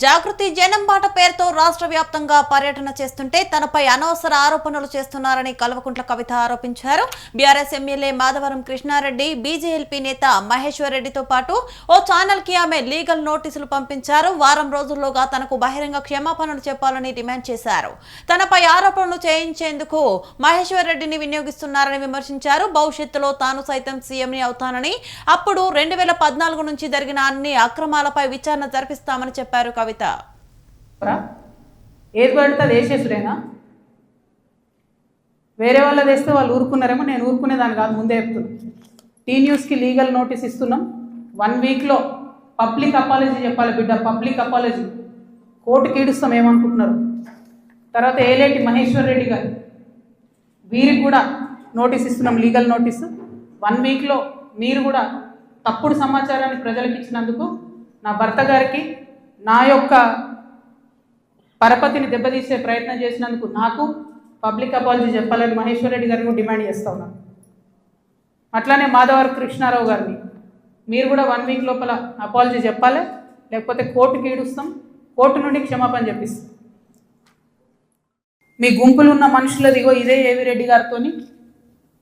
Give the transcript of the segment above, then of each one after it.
జాగృతి జనం బాట పేరుతో రాష్ట్ర వ్యాప్తంగా పర్యటన చేస్తుంటే తనపై అనవసర ఆరోపణలు చేస్తున్నారని కల్వకుంట్ల కవిత ఆరోపించారు. BRS MLA Madhavaram Krishnareddy, BJLP నేత మహేశ్వర్ రెడ్డితో పాటు ఓ ఛానల్ కి ఆమె లీగల్ నోటీసులు పంపించారు. వారం రోజుల్లోగా తనకు బహిరంగ క్షమాపణలు చెప్పాలని డిమాండ్ చేశారు. తనపై ఆరోపణలు చేయించేందుకు మహేశ్వర్ రెడ్డిని వినియోగిస్తున్నారని విమర్శించారు. భవిష్యత్తులో తాను సైతం సీఎంని అవుతానని, అప్పుడు 2014 నుంచి జరిగిన అన్ని అక్రమాలపై విచారణ జరిపిస్తామని చెప్పారు కవిత. ఏది పడితే అది వేసేసుడేనా? వేరే వాళ్ళు వేస్తే వాళ్ళు ఊరుకున్నారేమో, నేను ఊరుకునేదాన్ని కాదు, ముందే చెప్తున్నాను. టీ న్యూస్కి లీగల్ నోటీస్ ఇస్తున్నాం. 1 వీక్లో పబ్లిక్ అపాలజీ చెప్పాలి బిడ్డ, పబ్లిక్ అపాలజీ. కోర్టుకి ఈడుస్తాం ఏమనుకుంటున్నారు. తర్వాత ఏలేటి మహేశ్వర్ రెడ్డి గారు, వీరికి కూడా నోటీస్ ఇస్తున్నాం, లీగల్ నోటీసు. 1 వీక్లో మీరు కూడా తప్పుడు సమాచారాన్ని ప్రజలకు ఇచ్చినందుకు, నా భర్త గారికి నా యొక్క పరపతిని దెబ్బతీసే ప్రయత్నం చేసినందుకు నాకు పబ్లిక్ అపాలజీ చెప్పాలని మహేశ్వర్ రెడ్డి గారిని డిమాండ్ చేస్తూ ఉన్నాను. అట్లానే మాధవరం కృష్ణారావు గారిని మీరు కూడా 1 వీక్ లోపల అపాలజీ చెప్పాలి, లేకపోతే కోర్టుకి ఈడుస్తాం, కోర్టు నుండి క్షమాపణ చెప్పిస్తాం. మీ గుంపులు ఉన్న మనుషులదిగో ఇదే ఏవి రెడ్డి గారితో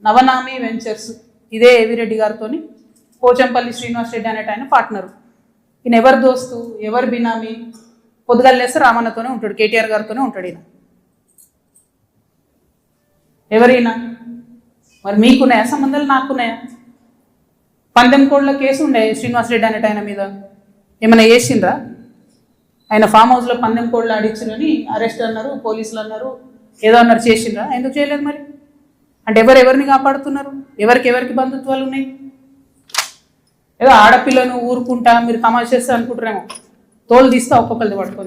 నవనామి వెంచర్స్, ఇదే ఏవి రెడ్డి గారితో పోచంపల్లి శ్రీనివాస్ రెడ్డి అనేట ఆయన పార్ట్నరు. ఈయన ఎవరు దోస్తు, ఎవరు బినామీ? పొద్దుగాలు లేస్తే రామన్నతోనే ఉంటాడు, కేటీఆర్ గారితోనే ఉంటాడు. ఈయన ఎవరైనా మరి మీకున్నాయా సంబంధాలు? నాకున్నాయా? పందెం కోడ్ల కేసు ఉండే శ్రీనివాస్ రెడ్డి అనేట ఆయన మీద, ఏమైనా చేసిండ్రా? ఆయన ఫామ్ హౌస్లో పందెం కోడ్లు ఆడించులని అరెస్ట్ అన్నారు, పోలీసులు అన్నారు, ఏదో అన్నారు, చేసిండ్రా? ఎందుకు చేయలేదు మరి? అంటే ఎవరెవరిని కాపాడుతున్నారు? ఎవరికి బంధుత్వాలు ఉన్నాయి? ఏదో ఆడపిల్లను ఊరుకుంటా మీరు తమాషా చేస్తే అనుకుంటారేమో, తోలు తీస్తా ఒక్కొక్కరిది పట్టుకొని.